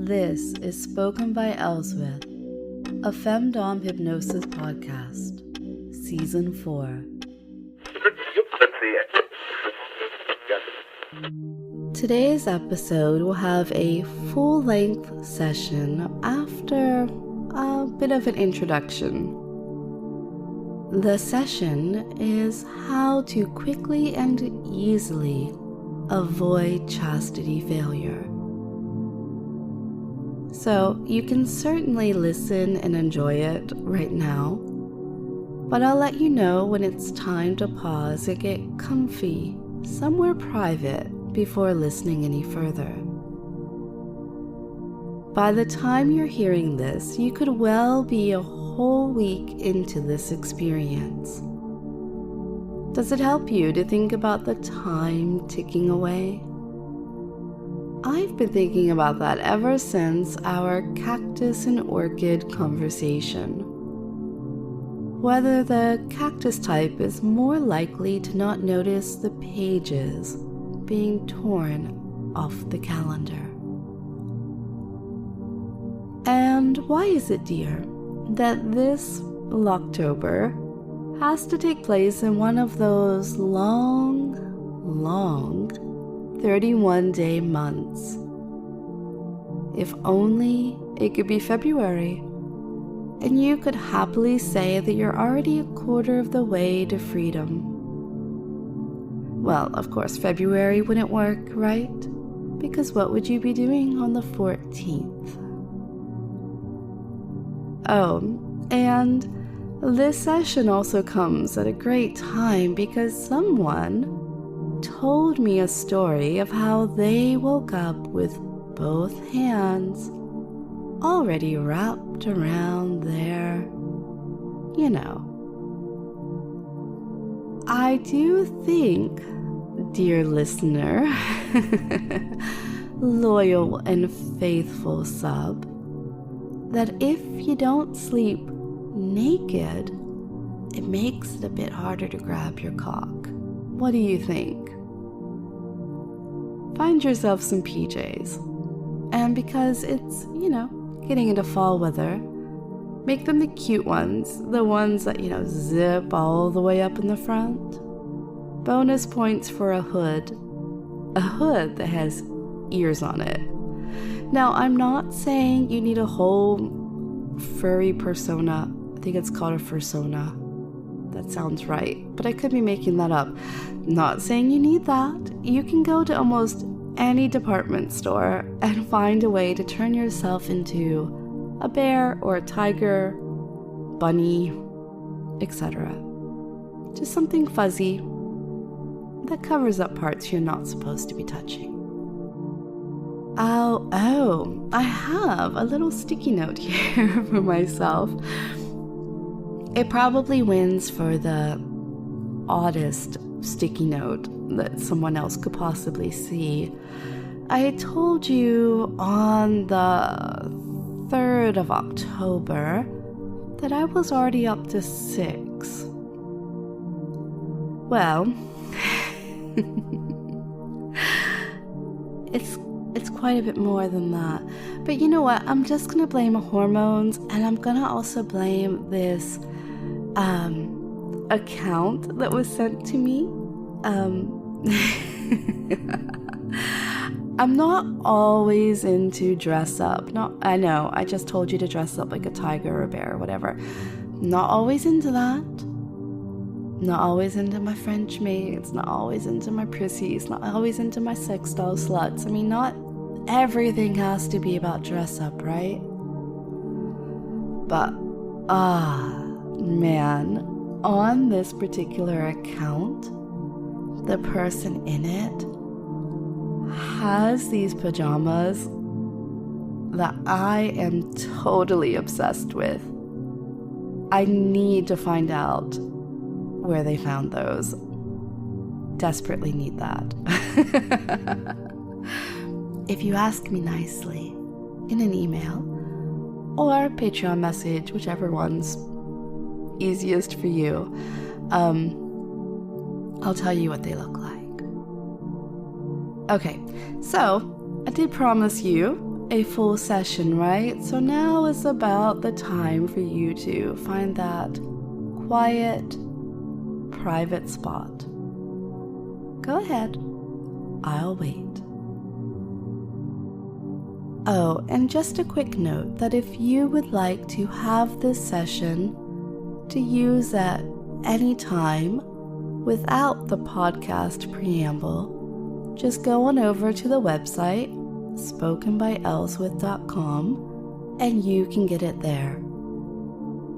This is Spoken by Elswith, a Femdom Hypnosis podcast, Season 4. Today's episode will have a full-length session after a bit of an introduction. The session is how to quickly and easily avoid chastity failure. So you can certainly listen and enjoy it right now, but I'll let you know when it's time to pause and get comfy somewhere private before listening any further. By the time you're hearing this, you could well be a whole week into this experience. Does it help you to think about the time ticking away? I've been thinking about that ever since our cactus and orchid conversation. Whether the cactus type is more likely to not notice the pages being torn off the calendar. And why is it, dear, that this Locktober has to take place in one of those long 31-day months? If only it could be February, and you could happily say that you're already a quarter of the way to freedom. Well, of course, February wouldn't work, right? Because what would you be doing on the 14th? Oh, and this session also comes at a great time because someone told me a story of how they woke up with both hands already wrapped around their, I do think, dear listener, loyal and faithful sub, that if you don't sleep naked, it makes it a bit harder to grab your cock. What do you think? Find yourself some PJs. And because it's, getting into fall weather, make them the cute ones. The ones that, zip all the way up in the front. Bonus points for a hood. A hood that has ears on it. Now, I'm not saying you need a whole furry persona. I think it's called a fursona. That sounds right, but I could be making that up. Not saying you need that. You can go to almost any department store and find a way to turn yourself into a bear or a tiger, bunny, etc. Just something fuzzy that covers up parts you're not supposed to be touching. Oh, I have a little sticky note here for myself. It probably wins for the oddest sticky note that someone else could possibly see. I told you on the 3rd of October that I was already up to 6. Well, it's quite a bit more than that. But you know what? I'm just going to blame hormones, and I'm going to also blame this account that was sent to me. I'm not always into dress up. I know, I just told you to dress up like a tiger or a bear or whatever. Not always into that. Not always into my French maids. Not always into my prissies. Not always into my sex doll sluts. I mean, not everything has to be about dress up, right? But, man, on this particular account, the person in it has these pajamas that I am totally obsessed with. I need to find out where they found those. Desperately need that. If you ask me nicely, in an email or a Patreon message, whichever one's easiest for you, I'll tell you what they look like. Okay, so I did promise you a full session, right? So now is about the time for you to find that quiet, private spot. Go ahead. I'll wait. Oh, and just a quick note that if you would like to have this session to use at any time without the podcast preamble, just go on over to the website, spokenbyelswith.com, and you can get it there.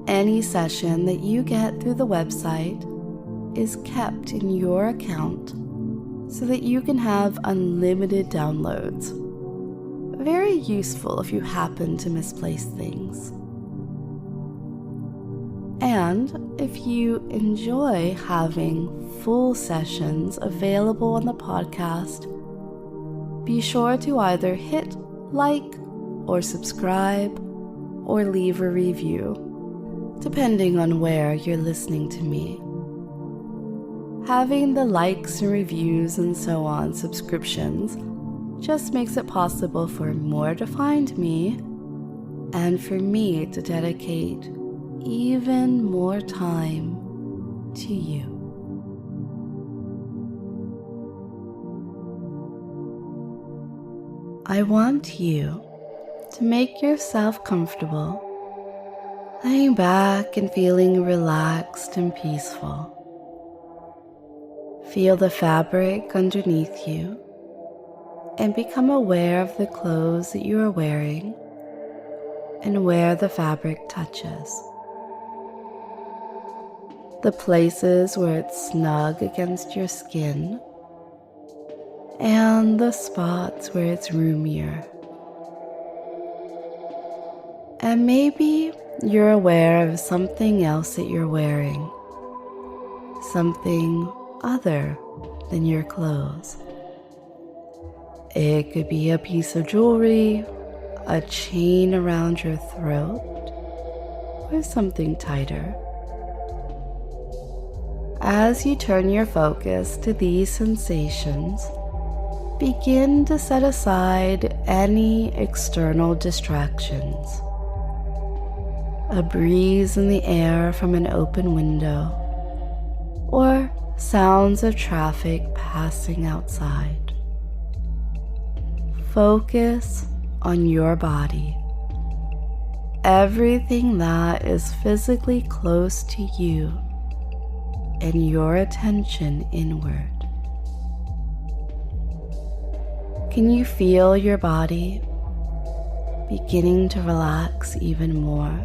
Any session that you get through the website is kept in your account so that you can have unlimited downloads. Very useful if you happen to misplace things. And if you enjoy having full sessions available on the podcast, be sure to either hit like or subscribe or leave a review, depending on where you're listening to me. Having the likes and reviews and so on subscriptions just makes it possible for more to find me and for me to dedicate even more time to you. I want you to make yourself comfortable, laying back and feeling relaxed and peaceful. Feel the fabric underneath you and become aware of the clothes that you are wearing and where the fabric touches. The places where it's snug against your skin and the spots where it's roomier. And maybe you're aware of something else that you're wearing, something other than your clothes. It could be a piece of jewelry, a chain around your throat, or something tighter. As you turn your focus to these sensations, begin to set aside any external distractions. A breeze in the air from an open window, or sounds of traffic passing outside. Focus on your body, everything that is physically close to you, and your attention inward. Can you feel your body beginning to relax even more?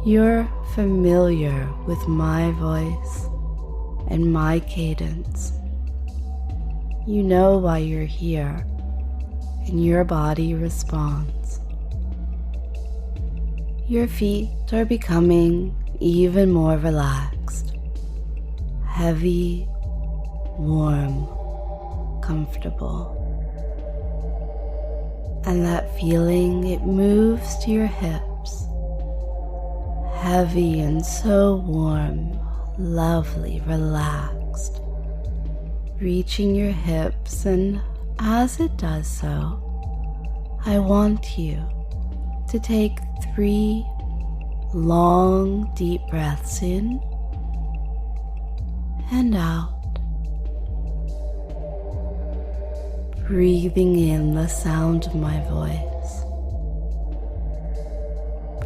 You're familiar with my voice and my cadence. You know why you're here, and your body responds. Your feet are becoming even more relaxed, heavy, warm, comfortable. And that feeling, it moves to your hips, heavy and so warm, lovely, relaxed, reaching your hips, and as it does so, I want you to take 3 long, deep breaths in and out, breathing in the sound of my voice,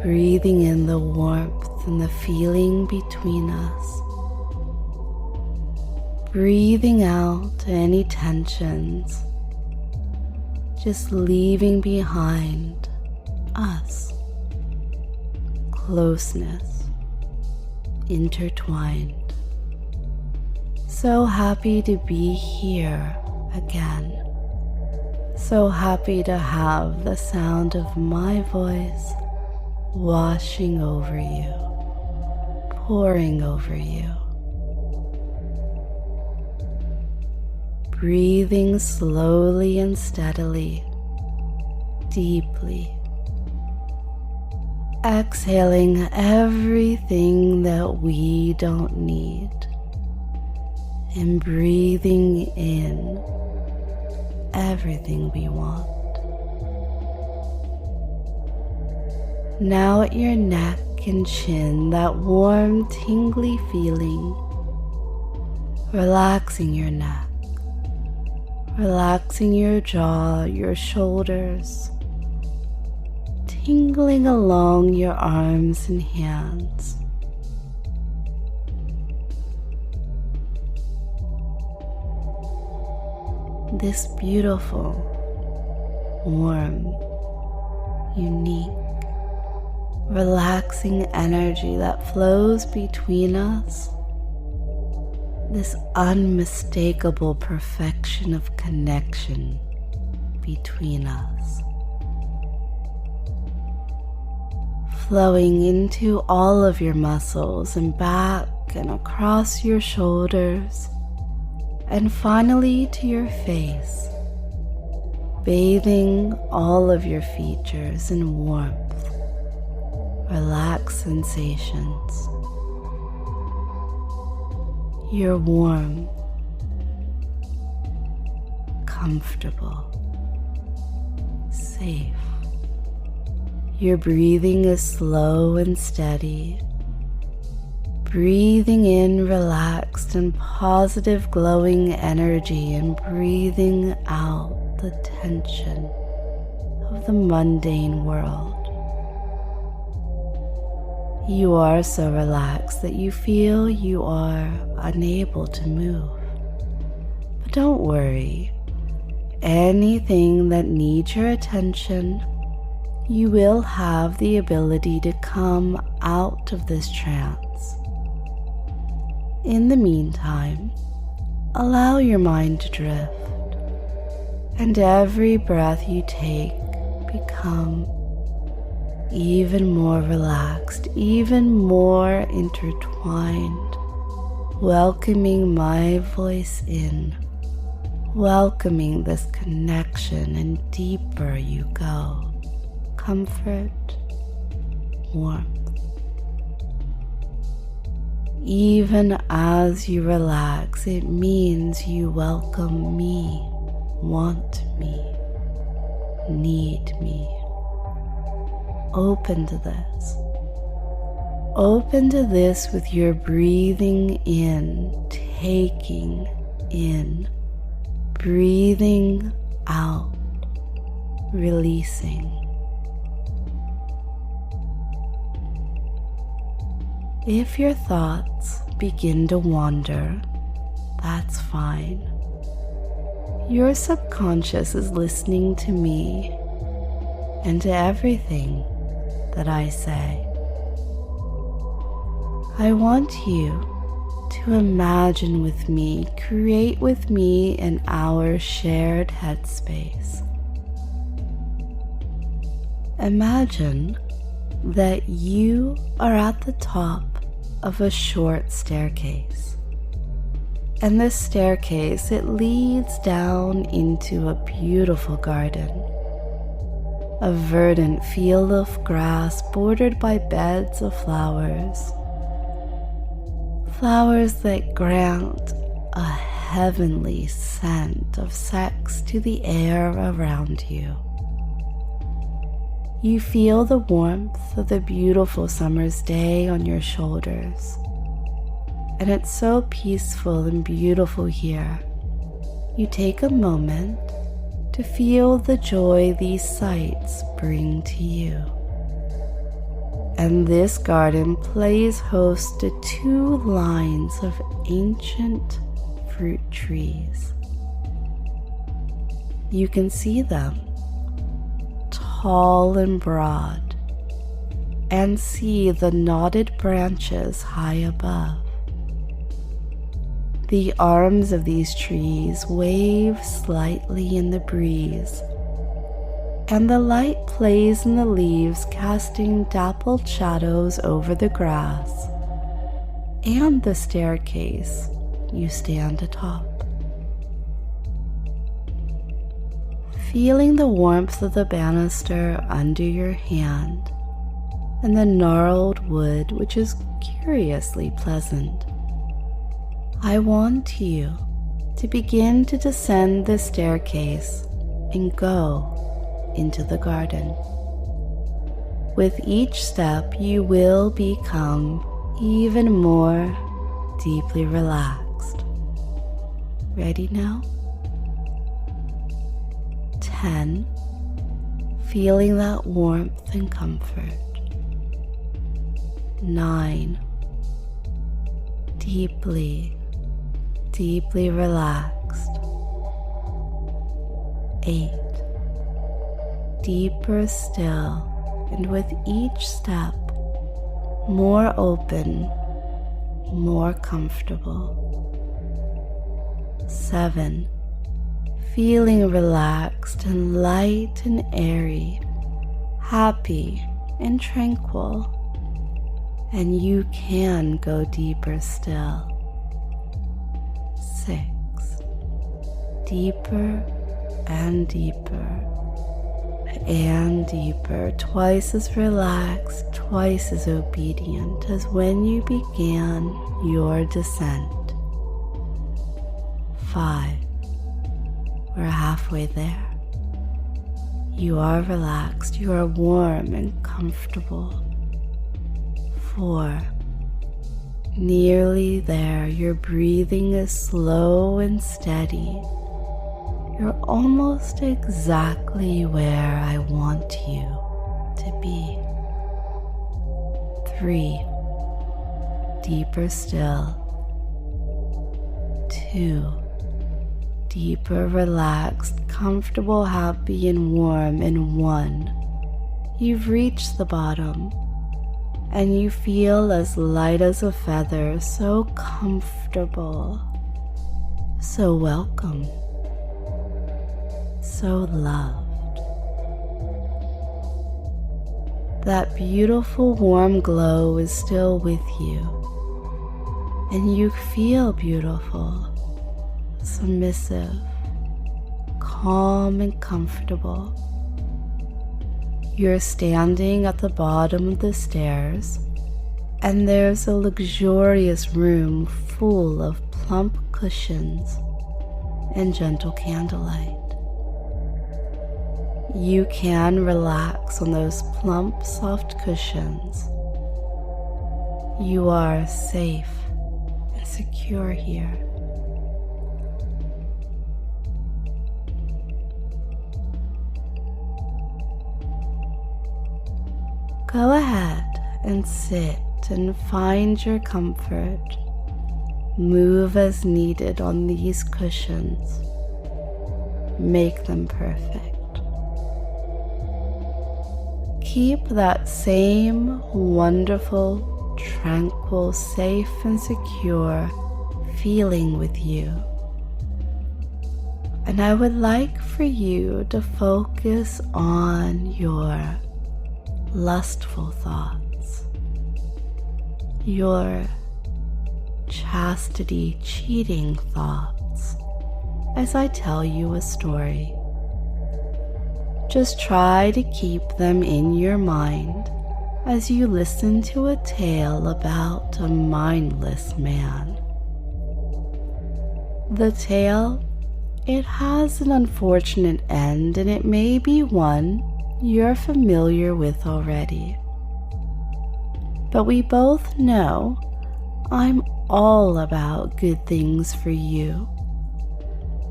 breathing in the warmth and the feeling between us, breathing out any tensions, just leaving behind us, closeness, intertwined. So happy to be here again. So happy to have the sound of my voice washing over you, pouring over you. Breathing slowly and steadily, deeply. Exhaling everything that we don't need. And breathing in everything we want. Now at your neck and chin, that warm, tingly feeling, relaxing your neck, relaxing your jaw, your shoulders, tingling along your arms and hands. This beautiful, warm, unique, relaxing energy that flows between us, this unmistakable perfection of connection between us, flowing into all of your muscles and back and across your shoulders, and finally to your face, bathing all of your features in warmth, relaxed sensations. You're warm, comfortable, safe. Your breathing is slow and steady. Breathing in relaxed and positive glowing energy, and breathing out the tension of the mundane world. You are so relaxed that you feel you are unable to move. But don't worry. Anything that needs your attention, you will have the ability to come out of this trance. In the meantime, allow your mind to drift, and every breath you take become even more relaxed, even more intertwined, welcoming my voice in, welcoming this connection, and deeper you go. Comfort, warmth. Even as you relax, it means you welcome me, want me, need me. Open to this. Open to this with your breathing in, taking in, breathing out, releasing. If your thoughts begin to wander, that's fine. Your subconscious is listening to me and to everything that I say. I want you to imagine with me, create with me in our shared headspace. Imagine that you are at the top of a short staircase. And this staircase, it leads down into a beautiful garden. A verdant field of grass bordered by beds of flowers. Flowers that grant a heavenly scent of sex to the air around you. You feel the warmth of the beautiful summer's day on your shoulders, and it's so peaceful and beautiful here. You take a moment to feel the joy these sights bring to you. And this garden plays host to 2 lines of ancient fruit trees. You can see them, tall and broad, and see the knotted branches high above. The arms of these trees wave slightly in the breeze, and the light plays in the leaves, casting dappled shadows over the grass and the staircase you stand atop. Feeling the warmth of the banister under your hand and the gnarled wood, which is curiously pleasant, I want you to begin to descend the staircase and go into the garden. With each step, you will become even more deeply relaxed. Ready now? 10. Feeling that warmth and comfort. 9. Deeply, deeply relaxed. 8. Deeper still, and with each step, more open, more comfortable. 7. Feeling relaxed and light and airy, happy and tranquil, and you can go deeper still. 6. Deeper and deeper and deeper, twice as relaxed, twice as obedient as when you began your descent. 5. We're halfway there. You are relaxed, you are warm and comfortable. 4. Nearly there, your breathing is slow and steady. You're almost exactly where I want you to be. 3. Deeper still. 2. Deeper, relaxed, comfortable, happy, and warm. And 1. You've reached the bottom, and you feel as light as a feather, so comfortable, so welcome, so loved. That beautiful warm glow is still with you, and you feel beautiful, submissive, calm and comfortable. You're standing at the bottom of the stairs, and there's a luxurious room full of plump cushions and gentle candlelight. You can relax on those plump, soft cushions. You are safe and secure here. Go ahead and sit and find your comfort. Move as needed on these cushions. Make them perfect. Keep that same wonderful, tranquil, safe and secure feeling with you. And I would like for you to focus on your lustful thoughts, your chastity cheating thoughts, as I tell you a story. Just try to keep them in your mind as you listen to a tale about a mindless man. The tale, it has an unfortunate end, and it may be one you're familiar with already. But we both know I'm all about good things for you.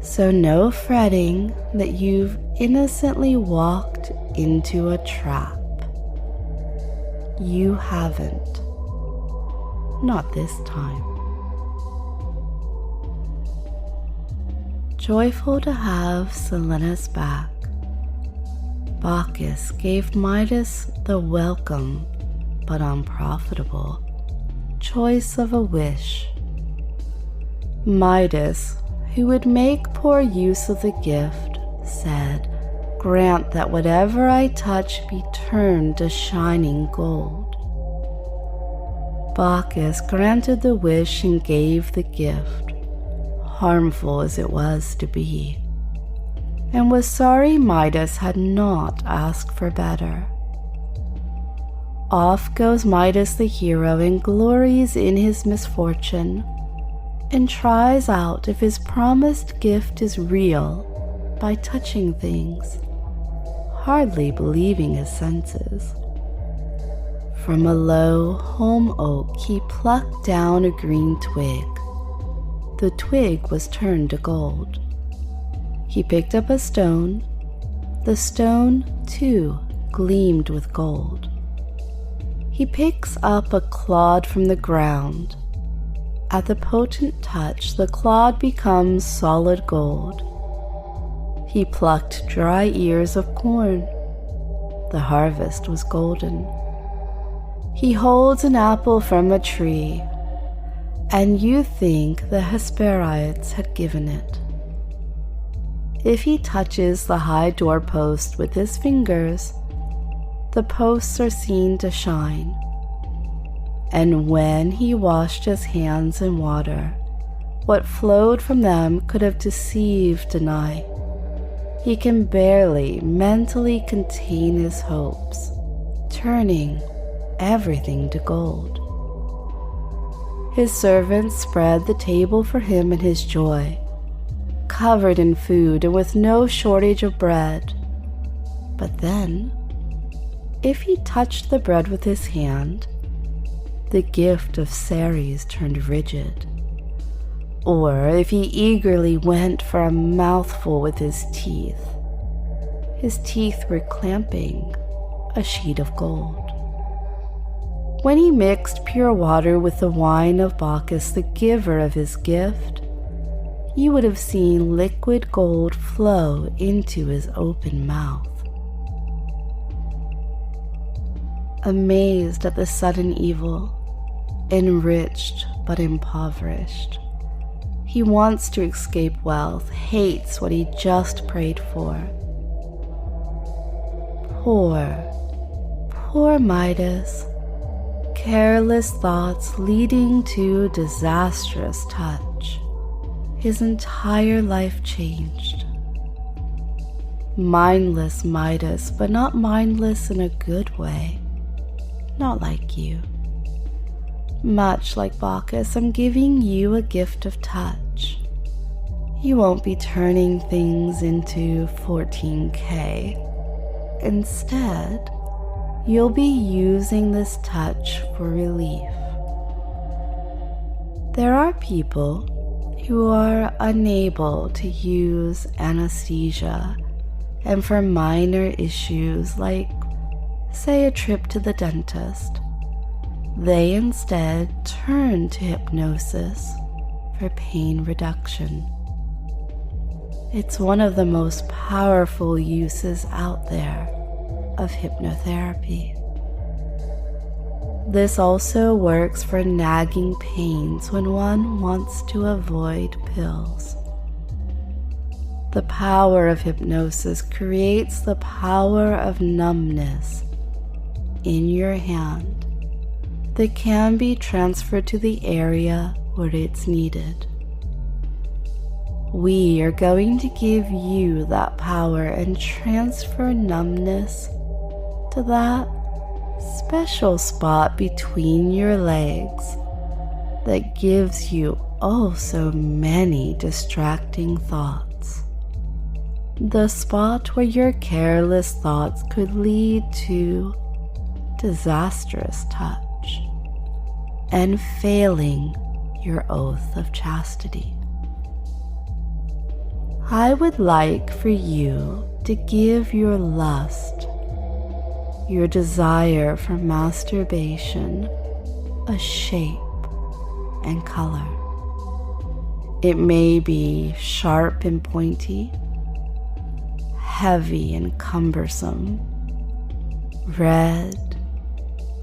So no fretting that you've innocently walked into a trap. You haven't. Not this time. Joyful to have Silenus back, Bacchus gave Midas the welcome but unprofitable choice of a wish. Midas, who would make poor use of the gift, said, "Grant that whatever I touch be turned to shining gold." Bacchus granted the wish and gave the gift, harmful as it was to be, and was sorry Midas had not asked for better. Off goes Midas the hero and glories in his misfortune, and tries out if his promised gift is real by touching things, hardly believing his senses. From a low holm oak he plucked down a green twig. The twig was turned to gold. He picked up a stone. The stone, too, gleamed with gold. He picks up a clod from the ground. At the potent touch, the clod becomes solid gold. He plucked dry ears of corn. The harvest was golden. He holds an apple from a tree, and you think the Hesperides had given it. If he touches the high doorpost with his fingers, the posts are seen to shine. And when he washed his hands in water, what flowed from them could have deceived an eye. He can barely mentally contain his hopes, turning everything to gold. His servants spread the table for him in his joy, covered in food and with no shortage of bread. But then, if he touched the bread with his hand, the gift of Ceres turned rigid. Or if he eagerly went for a mouthful with his teeth were clamping a sheet of gold. When he mixed pure water with the wine of Bacchus, the giver of his gift, you would have seen liquid gold flow into his open mouth. Amazed at the sudden evil, enriched but impoverished, he wants to escape wealth, hates what he just prayed for. Poor Midas. Careless thoughts leading to disastrous touch. His entire life changed. Mindless Midas, but not mindless in a good way. Not like you. Much like Bacchus, I'm giving you a gift of touch. You won't be turning things into 14K. Instead, you'll be using this touch for relief. There are people who are unable to use anesthesia, and for minor issues like, say, a trip to the dentist, they instead turn to hypnosis for pain reduction. It's one of the most powerful uses out there of hypnotherapy. This also works for nagging pains when one wants to avoid pills. The power of hypnosis creates the power of numbness in your hand that can be transferred to the area where it's needed. We are going to give you that power and transfer numbness to that special spot between your legs that gives you oh so many distracting thoughts. The spot where your careless thoughts could lead to disastrous touch and failing your oath of chastity. I would like for you to give your lust, your desire for masturbation, a shape and color. It may be sharp and pointy, heavy and cumbersome, red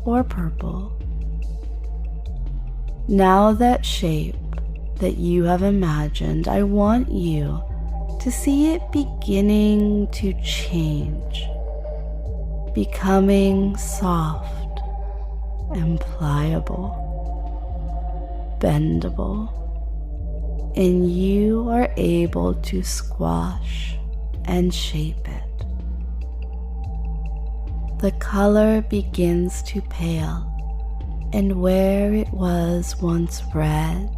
or purple. Now that shape that you have imagined, I want you to see it beginning to change, becoming soft and pliable, bendable, and you are able to squash and shape it. The color begins to pale, and where it was once red,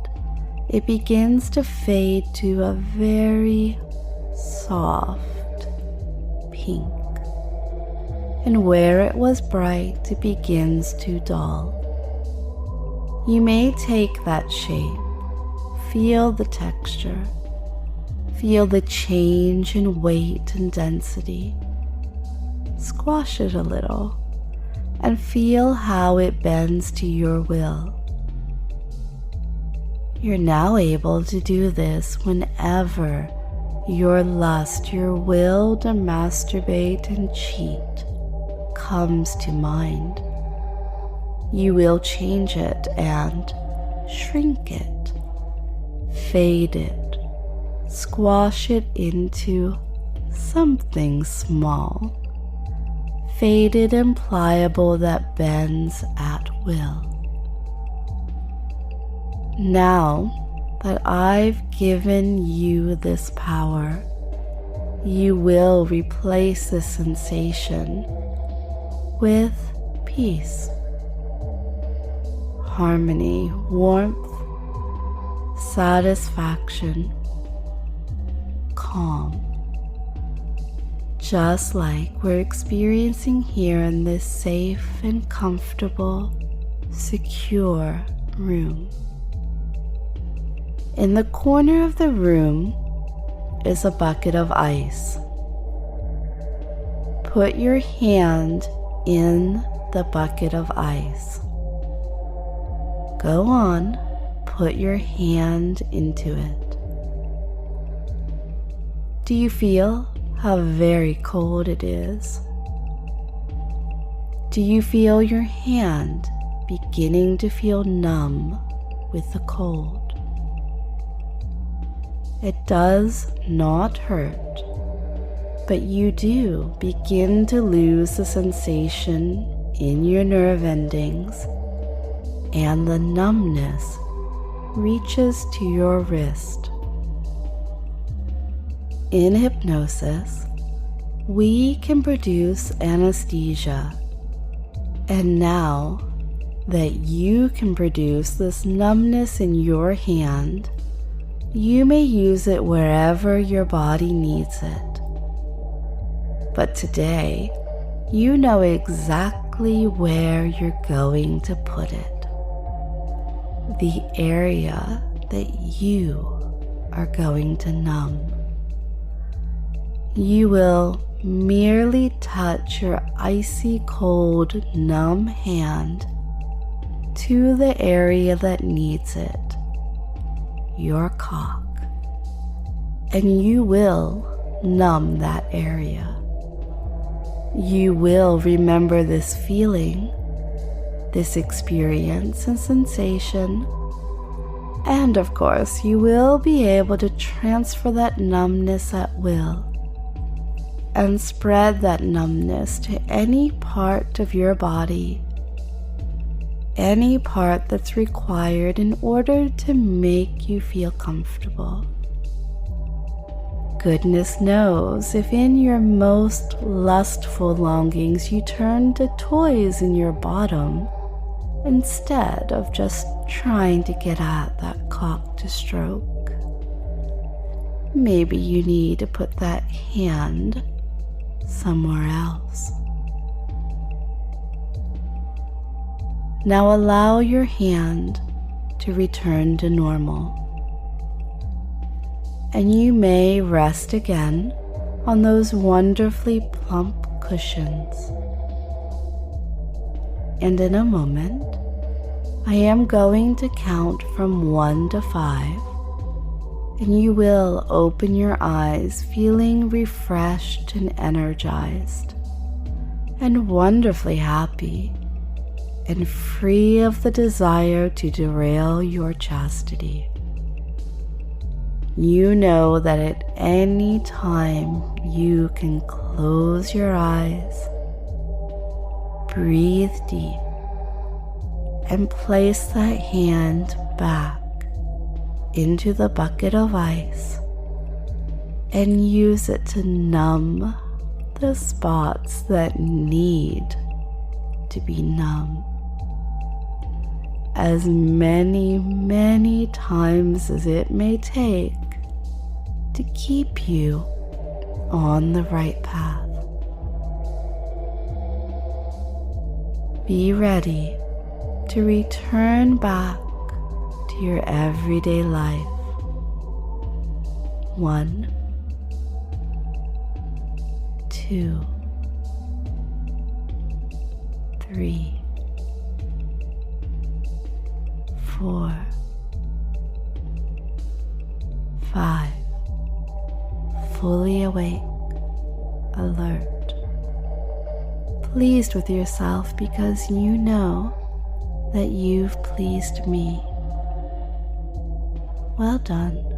it begins to fade to a very soft pink. And where it was bright, it begins to dull. You may take that shape, feel the texture, feel the change in weight and density. Squash it a little and feel how it bends to your will. You're now able to do this whenever your lust, your will to masturbate and cheat comes to mind. You will change it and shrink it, fade it, squash it into something small, faded and pliable that bends at will. Now that I've given you this power, you will replace this sensation with peace, harmony, warmth, satisfaction, calm, just like we're experiencing here in this safe and comfortable, secure room. In the corner of the room is a bucket of ice. Put your hand in the bucket of ice. Go on, put your hand into it. Do you feel how very cold it is? Do you feel your hand beginning to feel numb with the cold? It does not hurt, but you do begin to lose the sensation in your nerve endings, and the numbness reaches to your wrist. In hypnosis, we can produce anesthesia, and now that you can produce this numbness in your hand, you may use it wherever your body needs it. But today, you know exactly where you're going to put it. The area that you are going to numb. You will merely touch your icy cold, numb hand to the area that needs it, your cock, and you will numb that area. You will remember this feeling, this experience and sensation, and of course you will be able to transfer that numbness at will and spread that numbness to any part of your body, any part that's required in order to make you feel comfortable. Goodness knows if in your most lustful longings you turn to toys in your bottom instead of just trying to get at that cock to stroke. Maybe you need to put that hand somewhere else. Now allow your hand to return to normal, and you may rest again on those wonderfully plump cushions. And in a moment, I am going to count from 1 to 5, and you will open your eyes feeling refreshed and energized, and wonderfully happy, and free of the desire to derail your chastity. You know that at any time you can close your eyes, breathe deep, and place that hand back into the bucket of ice and use it to numb the spots that need to be numb. as many, many times as it may take to keep you on the right path. Be ready to return back to your everyday life. 1, 2, 3, 4, 5, fully awake, alert, pleased with yourself because you know that you've pleased me. Well done.